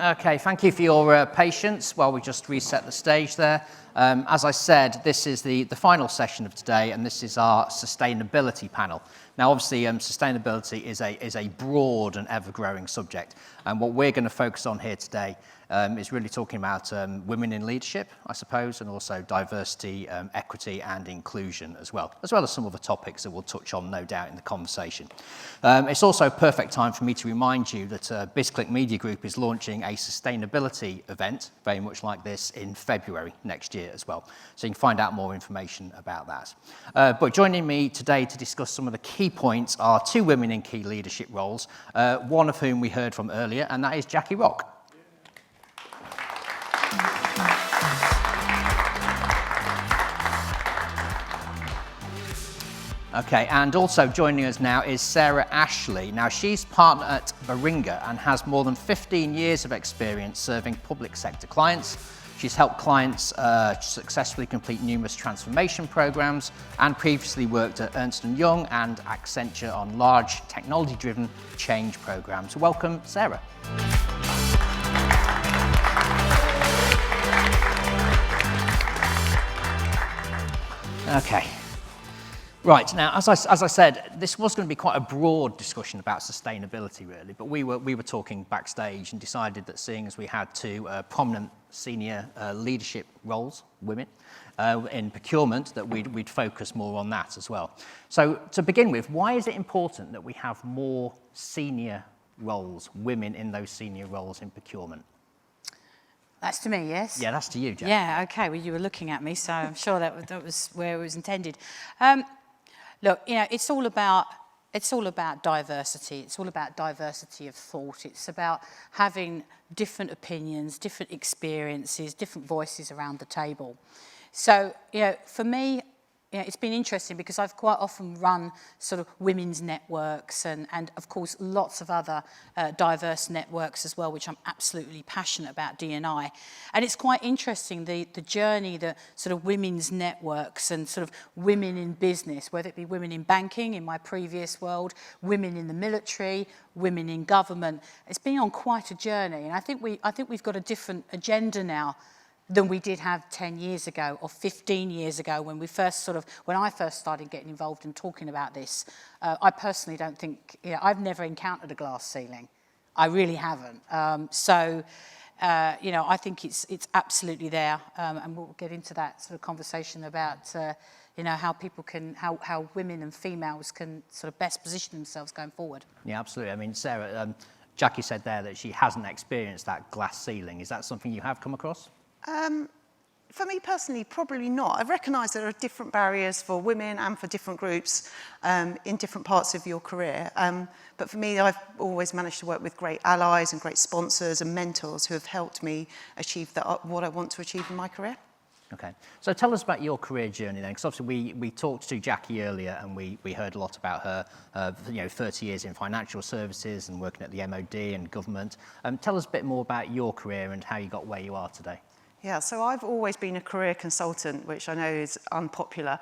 Okay, thank you for your patience while we just reset the stage there. As I said, this is the final session of today, and this is our sustainability panel. Now, obviously, sustainability is a broad and ever-growing subject, and what we're going to focus on here today is really talking about women in leadership, I suppose, and also diversity, equity and inclusion as well as some other topics that we'll touch on, no doubt, in the conversation. It's also a perfect time for me to remind you that BizClick Media Group is launching a sustainability event, very much like this, in February next year as well. So you can find out more information about that. But joining me today to discuss some of the key points are two women in key leadership roles, one of whom we heard from earlier, and that is Jackie Rock. Okay, and also joining us now is Sarah Ashley. Now, she's partner at Baringa and has more than 15 years of experience serving public sector clients. She's helped clients successfully complete numerous transformation programs and previously worked at Ernst & Young and Accenture on large technology-driven change programs. Welcome, Sarah. Okay. Right, now, as I said, this was going to be quite a broad discussion about sustainability, really, but we were talking backstage and decided that seeing as we had two prominent senior leadership roles, women, in procurement, that we'd focus more on that as well. So, to begin with, why is it important that we have more senior roles, women in those senior roles in procurement? That's to me, yes? Yeah, that's to you, Jack. Yeah, okay, well, you were looking at me, so I'm sure that was where it was intended. Look, you know, it's all about diversity. It's all about diversity of thought. It's about having different opinions, different experiences, different voices around the table. So, you know, for me, you know, it's been interesting because I've quite often run sort of women's networks and of course lots of other diverse networks as well, which I'm absolutely passionate about, D&I. And it's quite interesting, the journey that sort of women's networks and sort of women in business, whether it be women in banking in my previous world, women in the military, women in government, it's been on quite a journey. And I think we've got a different agenda now than we did have 10 years ago or 15 years ago when I first started getting involved in talking about this. I personally don't think, you know, I've never encountered a glass ceiling. I really haven't. You know, I think it's absolutely there, and we'll get into that sort of conversation about, you know, how women and females can sort of best position themselves going forward. Yeah, absolutely. I mean, Sarah, Jackie said there that she hasn't experienced that glass ceiling. Is that something you have come across? For me personally, probably not. I recognise there are different barriers for women and for different groups in different parts of your career. But for me, I've always managed to work with great allies and great sponsors and mentors who have helped me achieve what I want to achieve in my career. Okay, so tell us about your career journey then, because obviously we talked to Jackie earlier and we heard a lot about her, you know, 30 years in financial services and working at the MOD and government. Tell us a bit more about your career and how you got where you are today. Yeah, so I've always been a career consultant, which I know is unpopular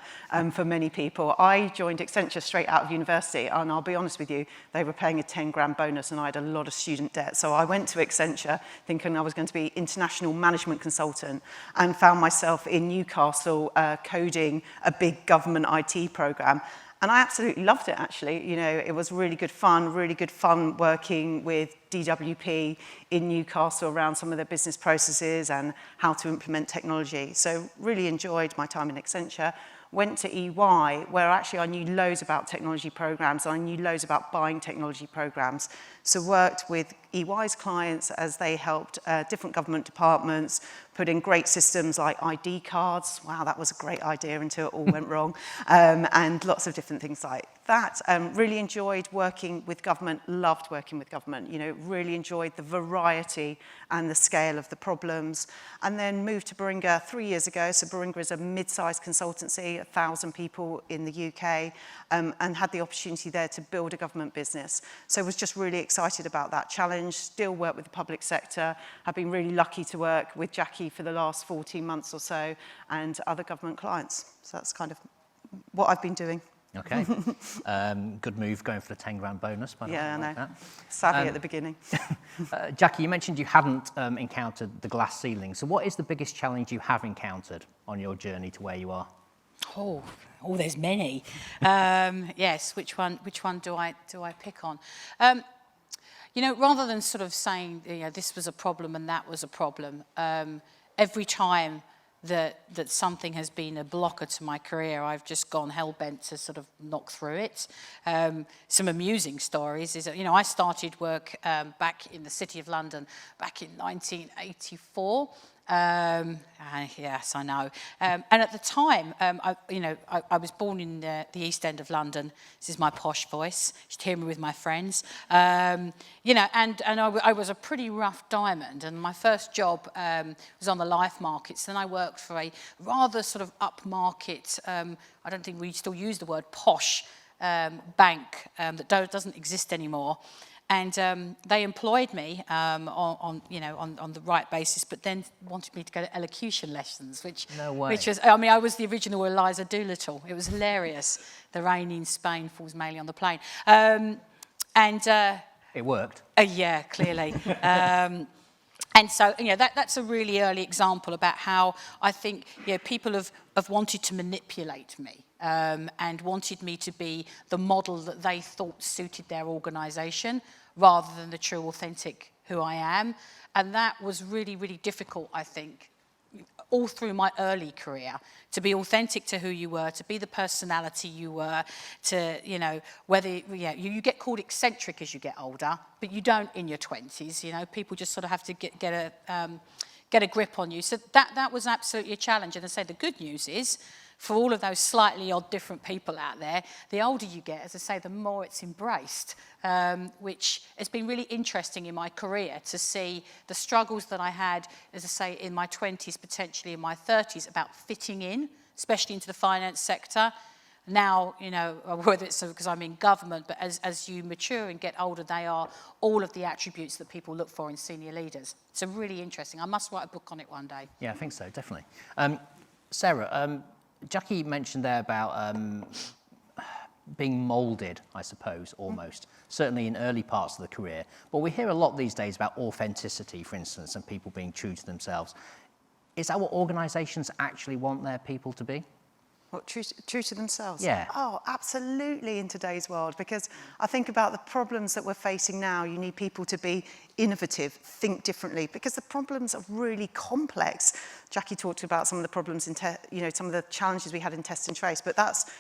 for many people. I joined Accenture straight out of university, and I'll be honest with you, they were paying a 10 grand bonus and I had a lot of student debt. So I went to Accenture thinking I was going to be international management consultant and found myself in Newcastle coding a big government IT program. And I absolutely loved it, actually. You know, it was really good fun working with DWP in Newcastle around some of their business processes and how to implement technology. So really enjoyed my time in Accenture. Went to EY, where actually I knew loads about technology programs. I knew loads about buying technology programs. So worked with EY's clients as they helped different government departments put in great systems like ID cards. Wow, that was a great idea until it all went wrong. And lots of different things like that. Really enjoyed working with government, loved working with government. You know, really enjoyed the variety and the scale of the problems. And then moved to Baringa 3 years ago. So Baringa is a mid-sized consultancy, 1,000 people in the UK, and had the opportunity there to build a government business. So was just really excited about that challenge, still work with the public sector. I've been really lucky to work with Jackie for the last 14 months or so and other government clients. So that's kind of what I've been doing. Okay. Good move going for the 10 grand bonus. By the way, Yeah, I like know. that. Savvy at the beginning. Jackie, you mentioned you hadn't encountered the glass ceiling. So what is the biggest challenge you have encountered on your journey to where you are? Oh, there's many. Yes, which one do I pick on? You know, rather than sort of saying, you know, this was a problem and that was a problem, every time that something has been a blocker to my career, I've just gone hell-bent to sort of knock through it. Some amusing stories is that, you know, I started work back in the City of London back in 1984. Yes, I know. And at the time, I was born in the East End of London. This is my posh voice. You should hear me with my friends. You know, and I was a pretty rough diamond. And my first job was on the life markets. Then I worked for a rather sort of upmarket, I don't think we still use the word posh, bank that doesn't exist anymore. And they employed me on the right basis, but then wanted me to go to elocution lessons, which was, I mean, I was the original Eliza Doolittle. It was hilarious. The rain in Spain falls mainly on the plain. It worked. Yeah, clearly. And so, you know, that's a really early example about how I think, you know, people have wanted to manipulate me. And wanted me to be the model that they thought suited their organisation rather than the true, authentic who I am. And that was really, really difficult, I think, all through my early career, to be authentic to who you were, to be the personality you were, to, you know, whether, you get called eccentric as you get older, but you don't in your 20s, you know, people just sort of have to get a grip on you. So that was absolutely a challenge. And I say the good news is, for all of those slightly odd different people out there, the older you get, as I say, the more it's embraced, which has been really interesting in my career to see the struggles that I had, as I say, in my 20s, potentially in my 30s, about fitting in, especially into the finance sector. Now, you know, whether it's because I'm in government, but as you mature and get older, they are all of the attributes that people look for in senior leaders. So really interesting. I must write a book on it one day. Yeah, I think so, definitely. Sarah, Jackie mentioned there about being moulded, I suppose, almost, certainly in early parts of the career. But we hear a lot these days about authenticity, for instance, and people being true to themselves. Is that what organisations actually want their people to be? What, true to themselves? Yeah. Oh, absolutely, in today's world, because I think about the problems that we're facing now. You need people to be innovative, think differently, because the problems are really complex. Jackie talked about some of the problems in, some of the challenges we had in test and trace, but that's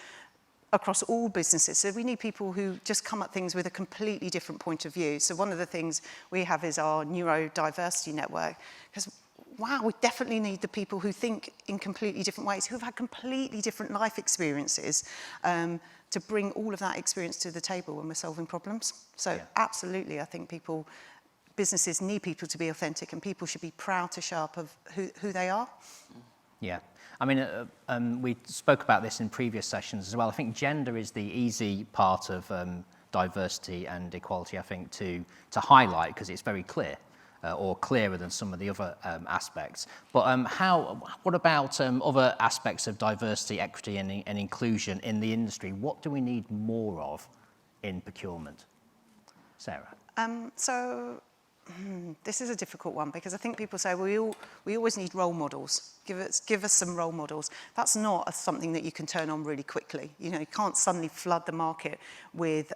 across all businesses. So we need people who just come at things with a completely different point of view. So one of the things we have is our neurodiversity network, because wow, we definitely need the people who think in completely different ways, who've had completely different life experiences, to bring all of that experience to the table when we're solving problems. So absolutely, I think businesses need people to be authentic, and people should be proud to show up of who they are. Yeah. I mean, we spoke about this in previous sessions as well. I think gender is the easy part of diversity and equality, I think, to highlight, because it's very clear. Or clearer than some of the other aspects. But what about other aspects of diversity, equity and inclusion in the industry? What do we need more of in procurement? Sarah? This is a difficult one, because I think people say, well, we always need role models. Give us some role models. That's not something that you can turn on really quickly. You know, you can't suddenly flood the market with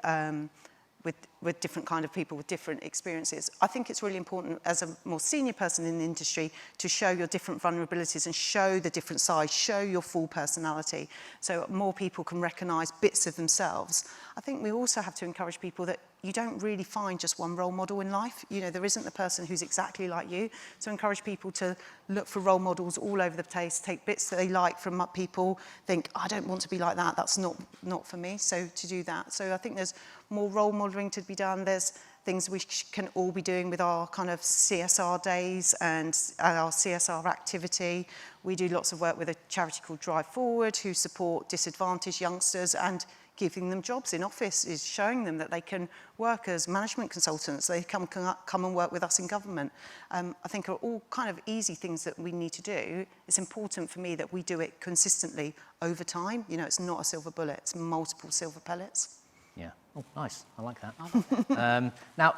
different kind of people with different experiences. I think it's really important as a more senior person in the industry to show your different vulnerabilities and show the different sides, show your full personality, so more people can recognise bits of themselves. I think we also have to encourage people that you don't really find just one role model in life. You know, there isn't the person who's exactly like you. So encourage people to look for role models all over the place, take bits that they like from people, think, I don't want to be like that, that's not for me, so to do that. So I think there's more role modelling to be done. There's things we can all be doing with our kind of CSR days and our CSR activity. We do lots of work with a charity called Drive Forward, who support disadvantaged youngsters, and giving them jobs in offices, showing them that they can work as management consultants, they come and work with us in government. I think are all kind of easy things that we need to do. It's important for me that we do it consistently over time. You know, it's not a silver bullet, it's multiple silver pellets. Yeah. Oh, nice. I like that. Now,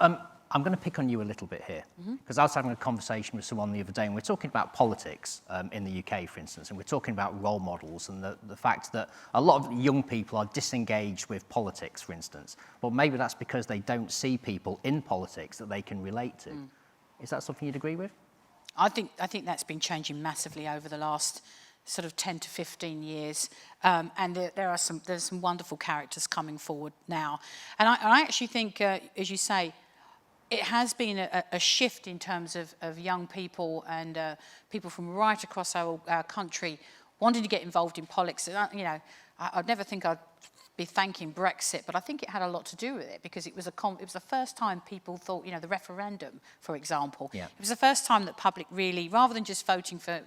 I'm going to pick on you a little bit here, because I was having a conversation with someone the other day, and we're talking about politics in the UK, for instance, and we're talking about role models and the fact that a lot of young people are disengaged with politics, for instance. But maybe that's because they don't see people in politics that they can relate to. Is that something you'd agree with? I think that's been changing massively over the last sort of 10 to 15 years, and there's some wonderful characters coming forward now. And I actually think, as you say, it has been a shift in terms of young people and people from right across our country wanting to get involved in politics. You know, I'd never think I'd be thanking Brexit, but I think it had a lot to do with it, because it was the first time people thought, you know, the referendum, for example. Yeah. It was the first time that public really, rather than just voting for,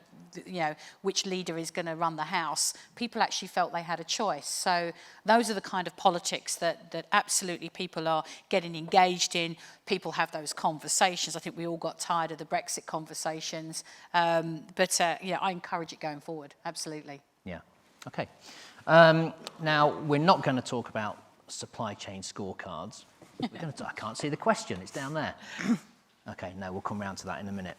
you know, which leader is going to run the House, people actually felt they had a choice. So those are the kind of politics that absolutely people are getting engaged in. People have those conversations. I think we all got tired of the Brexit conversations. But yeah, I encourage it going forward, absolutely. Yeah, okay. Now, we're not going to talk about supply chain scorecards. We're going to I can't see the question, it's down there. Okay, no, we'll come round to that in a minute.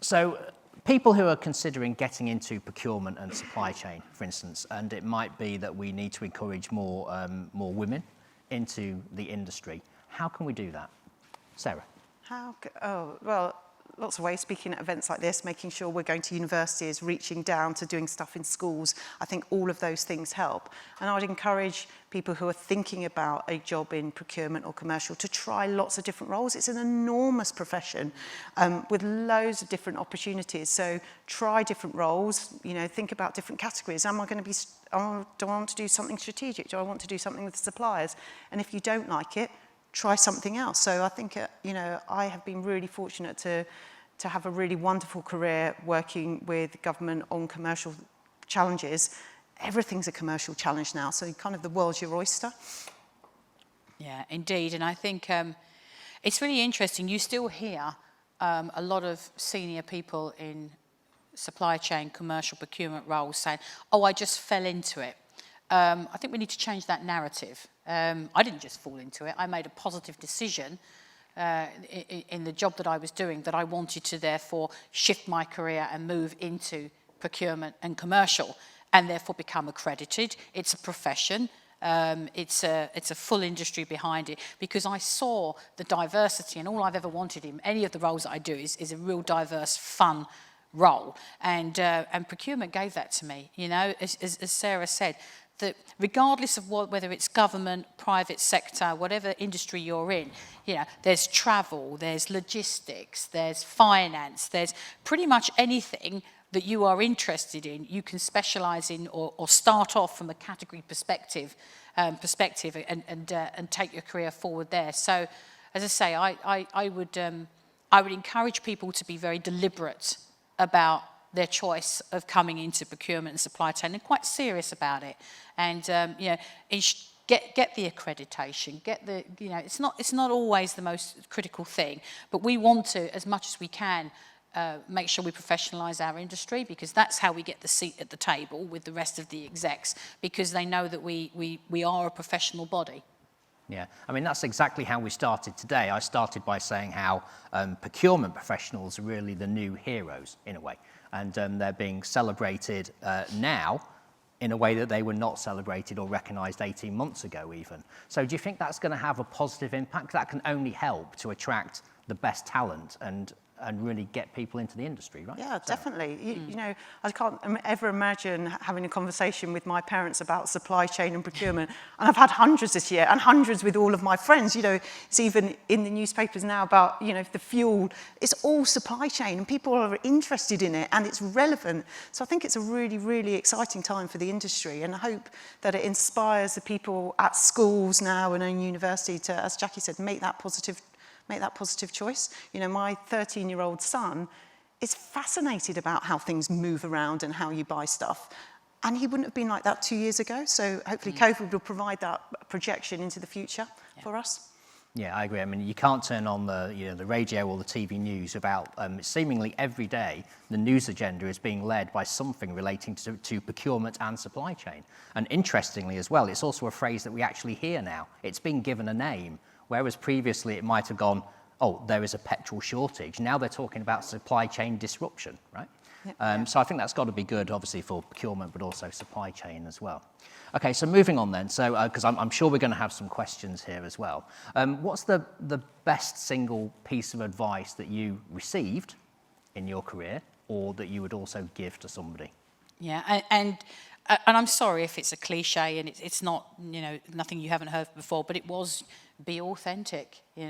So people who are considering getting into procurement and supply chain, for instance, and it might be that we need to encourage more women into the industry. How can we do that? Sarah? Well, lots of ways, speaking at events like this, making sure we're going to universities, reaching down to doing stuff in schools. I think all of those things help. And I would encourage people who are thinking about a job in procurement or commercial to try lots of different roles. It's an enormous profession with loads of different opportunities. So try different roles, you know, think about different categories. Am I going to be, do I want to do something strategic? Do I want to do something with suppliers? And if you don't like it, try something else. So I think, you know, I have been really fortunate to have a really wonderful career working with government on commercial challenges. Everything's a commercial challenge now, so kind of the world's your oyster. Yeah, indeed. And I think it's really interesting. You still hear a lot of senior people in supply chain, commercial procurement roles saying, oh, I just fell into it. I think we need to change that narrative. I didn't just fall into it. I made a positive decision in the job that I was doing that I wanted to therefore shift my career and move into procurement and commercial and therefore become accredited. It's a profession. It's a full industry behind it, because I saw the diversity, and all I've ever wanted in any of the roles that I do is a real diverse, fun role. And procurement gave that to me. You know, as Sarah said, that regardless of whether it's government, private sector, whatever industry you're in, you know, there's travel, there's logistics, there's finance, there's pretty much anything that you are interested in, you can specialise in or start off from a category perspective and take your career forward there. So, as I say, I would encourage people to be very deliberate about their choice of coming into procurement and supply chain, and quite serious about it. And you know, get the accreditation, get the, you know, it's not always the most critical thing, but we want to, as much as we can, make sure we professionalise our industry, because that's how we get the seat at the table with the rest of the execs, because they know that we are a professional body. Yeah, I mean, that's exactly how we started today. I started by saying how procurement professionals are really the new heroes, in a way. And they're being celebrated now in a way that they were not celebrated or recognised 18 months ago even. So do you think that's going to have a positive impact? That can only help to attract the best talent and really get people into the industry, right? Yeah, definitely. You know, I can't ever imagine having a conversation with my parents about supply chain and procurement. And I've had hundreds this year, and hundreds with all of my friends. You know, it's even in the newspapers now about, you know, the fuel. It's all supply chain, and people are interested in it, and it's relevant. So I think it's a really, really exciting time for the industry, and I hope that it inspires the people at schools now and in university to, as Jackie said, make that positive choice. You know, my 13-year-old son is fascinated about how things move around and how you buy stuff. And he wouldn't have been like that 2 years ago. So hopefully COVID will provide that projection into the future for us. Yeah, I agree. I mean, you can't turn on the radio or the TV news without seemingly every day the news agenda is being led by something relating to procurement and supply chain. And interestingly as well, it's also a phrase that we actually hear now. It's been given a name, whereas previously it might have gone, oh, there is a petrol shortage. Now they're talking about supply chain disruption, right? So I think that's got to be good, obviously, for procurement, but also supply chain as well. Okay, so moving on then. So, because I'm sure we're going to have some questions here as well. What's the best single piece of advice that you received in your career, or that you would also give to somebody? Yeah, and I'm sorry if it's a cliche and it's not, nothing you haven't heard before, but it was be authentic. You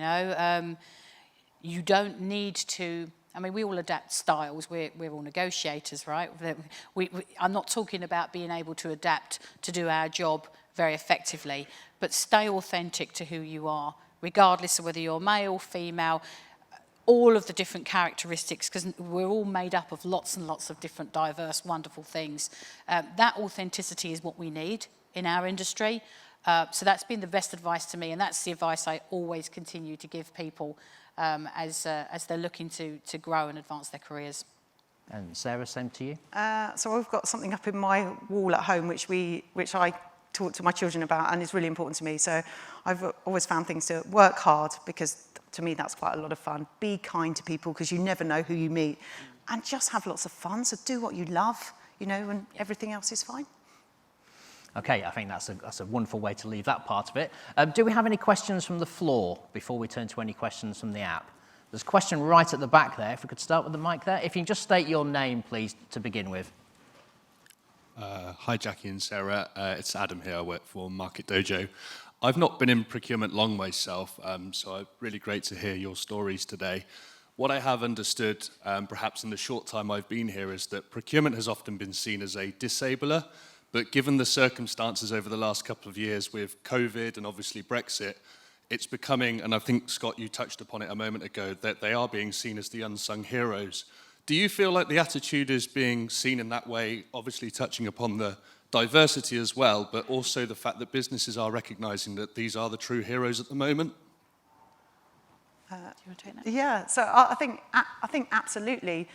don't need to. I mean, we all adapt styles. We're all negotiators, right? I'm not talking about being able to adapt to do our job very effectively, but stay authentic to who you are, regardless of whether you're male, female, all of the different characteristics, because we're all made up of lots and lots of different diverse, wonderful things. That authenticity is what we need in our industry. So that's been the best advice to me, and that's the advice I always continue to give people as they're looking to grow and advance their careers. And Sarah, same to you? So I've got something up in my wall at home which I talk to my children about and is really important to me. So I've always found things to work hard, because to me that's quite a lot of fun. Be kind to people, because you never know who you meet. And just have lots of fun. So do what you love, and everything else is fine. Okay, I think that's a wonderful way to leave that part of it. Do we have any questions from the floor before we turn to any questions from the app? There's a question right at the back there. If we could start with the mic there. If you can just state your name, please, to begin with. Hi, Jackie and Sarah. It's Adam here. I work for Market Dojo. I've not been in procurement long myself, so it's really great to hear your stories today. What I have understood, perhaps in the short time I've been here, is that procurement has often been seen as a disabler. But given the circumstances over the last couple of years with COVID and obviously Brexit, it's becoming, and I think, Scott, you touched upon it a moment ago, that they are being seen as the unsung heroes. Do you feel like the attitude is being seen in that way, obviously touching upon the diversity as well, but also the fact that businesses are recognising that these are the true heroes at the moment? Do you want to take that? Yeah, so I think absolutely.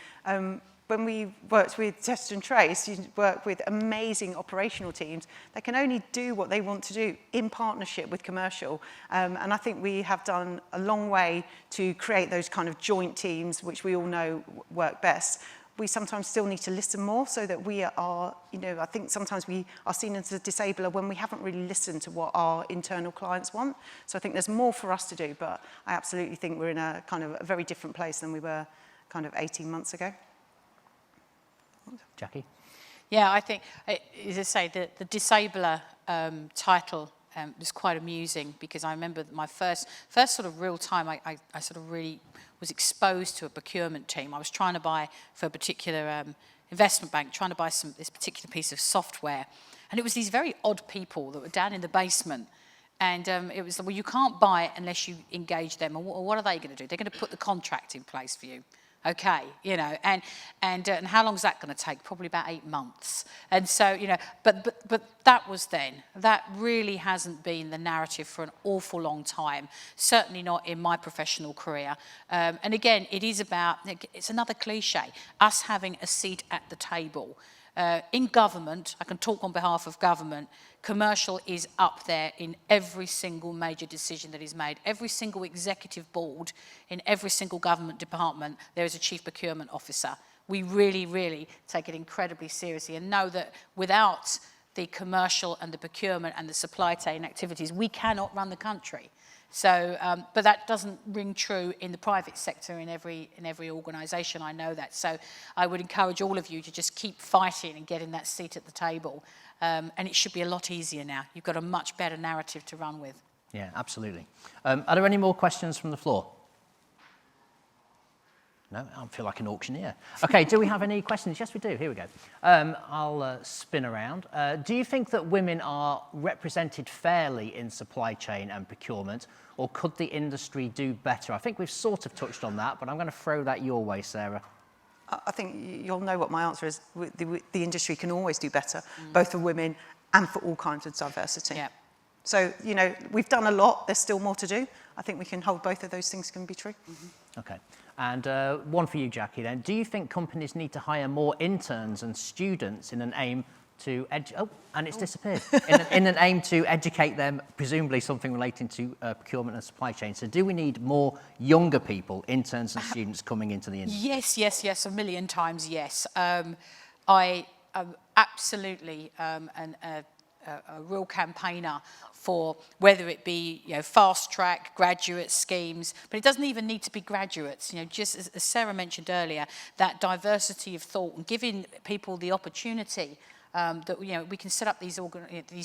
When we worked with Test and Trace, you work with amazing operational teams that can only do what they want to do in partnership with commercial. And I think we have done a long way to create those kind of joint teams, which we all know work best. We sometimes still need to listen more, so that we are, I think sometimes we are seen as a disabler when we haven't really listened to what our internal clients want. So I think there's more for us to do, but I absolutely think we're in a kind of a very different place than we were kind of 18 months ago. Jackie? Yeah, I think, as I say, the disabler title was quite amusing, because I remember my first sort of real time I sort of really was exposed to a procurement team. I was trying to buy, for a particular investment bank, trying to buy this particular piece of software. And it was these very odd people that were down in the basement. And it was, well, you can't buy it unless you engage them. And what are they going to do? They're going to put the contract in place for you. Okay, and how long is that going to take? Probably about 8 months. And so, but that was then. That really hasn't been the narrative for an awful long time. Certainly not in my professional career. And again, it's another cliche, us having a seat at the table. In government, I can talk on behalf of government, commercial is up there in every single major decision that is made. Every single executive board in every single government department, there is a chief procurement officer. We really, really take it incredibly seriously and know that without the commercial and the procurement and the supply chain activities, we cannot run the country. So, but that doesn't ring true in the private sector in every organisation. I know that. So, I would encourage all of you to just keep fighting and getting that seat at the table. And it should be a lot easier now. You've got a much better narrative to run with. Yeah, absolutely. Are there any more questions from the floor? No, I feel like an auctioneer. Okay, do we have any questions? Yes, we do. Here we go. I'll spin around. Do you think that women are represented fairly in supply chain and procurement, or could the industry do better? I think we've sort of touched on that, but I'm going to throw that your way, Sarah. I think you'll know what my answer is. The industry can always do better, both for women and for all kinds of diversity. Yeah. So, you know, we've done a lot. There's still more to do. I think we can hold both of those things can be true. Okay. And one for you, Jackie, then. Do you think companies need to hire more interns and students in an aim to disappeared. in an aim to educate them, presumably something relating to procurement and supply chain. So do we need more younger people, interns and students coming into the industry? Yes, a million times yes. I am absolutely a real campaigner for whether it be fast track graduate schemes, but it doesn't even need to be graduates. Just as Sarah mentioned earlier, that diversity of thought and giving people the opportunity that we can set up these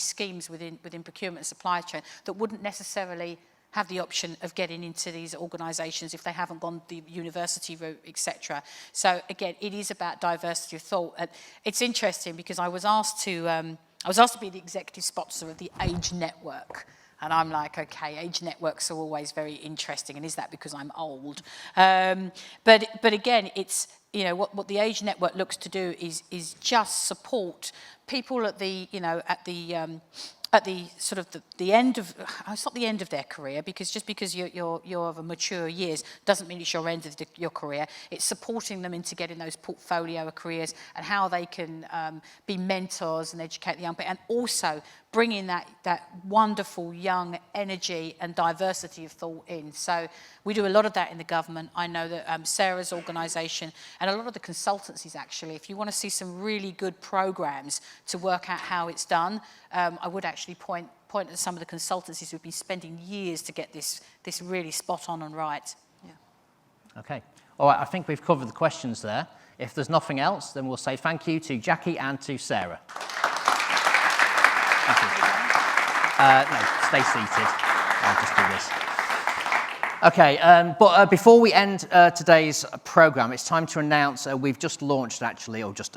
schemes within procurement and supply chain that wouldn't necessarily have the option of getting into these organisations if they haven't gone the university route, etc. So again, it is about diversity of thought. And it's interesting because I was asked to be the executive sponsor of the Age Network. And I'm like, okay, age networks are always very interesting. And is that because I'm old? But again, it's, what the Age Network looks to do is just support people at the sort of the end of, it's not the end of their career, because just because you're of a mature years doesn't mean it's your end of your career. It's supporting them into getting those portfolio of careers and how they can be mentors and educate the young people, and also bringing that wonderful young energy and diversity of thought in. So we do a lot of that in the government. I know that Sarah's organisation and a lot of the consultancies, actually, if you want to see some really good programmes to work out how it's done, I would actually point at some of the consultancies who've been spending years to get this really spot on and right. Yeah. Okay. All right, I think we've covered the questions there. If there's nothing else, then we'll say thank you to Jackie and to Sarah. Thank you. No, stay seated. I'll just do this. Okay, but before we end today's programme, it's time to announce we've just launched, actually, or just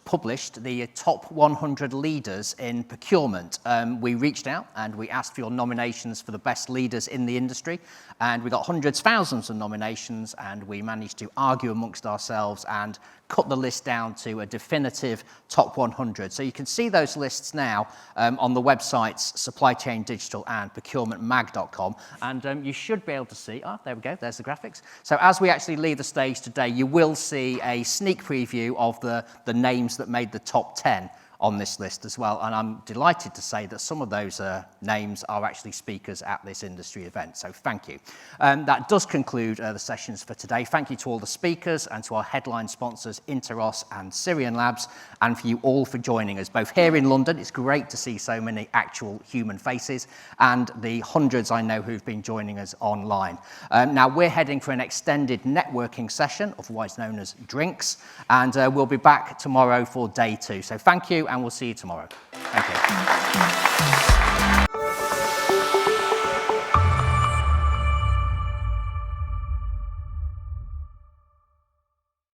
published the top 100 leaders in procurement. We reached out and we asked for your nominations for the best leaders in the industry, and we got hundreds, thousands of nominations, and we managed to argue amongst ourselves and cut the list down to a definitive top 100. So you can see those lists now on the websites Supply Chain Digital and procurementmag.com, and you should be able to see, there we go, there's the graphics. So as we actually leave the stage today, you will see a sneak preview of the names that made the top 10 on this list as well, and I'm delighted to say that some of those names are actually speakers at this industry event, so thank you. That does conclude the sessions for today. Thank you to all the speakers and to our headline sponsors Interos and Syrian Labs, and for you all for joining us, both here in London. It's great to see so many actual human faces, and the hundreds I know who've been joining us online. Now we're heading for an extended networking session, otherwise known as drinks, and we'll be back tomorrow for day 2. So thank you, and we'll see you tomorrow. Thank you.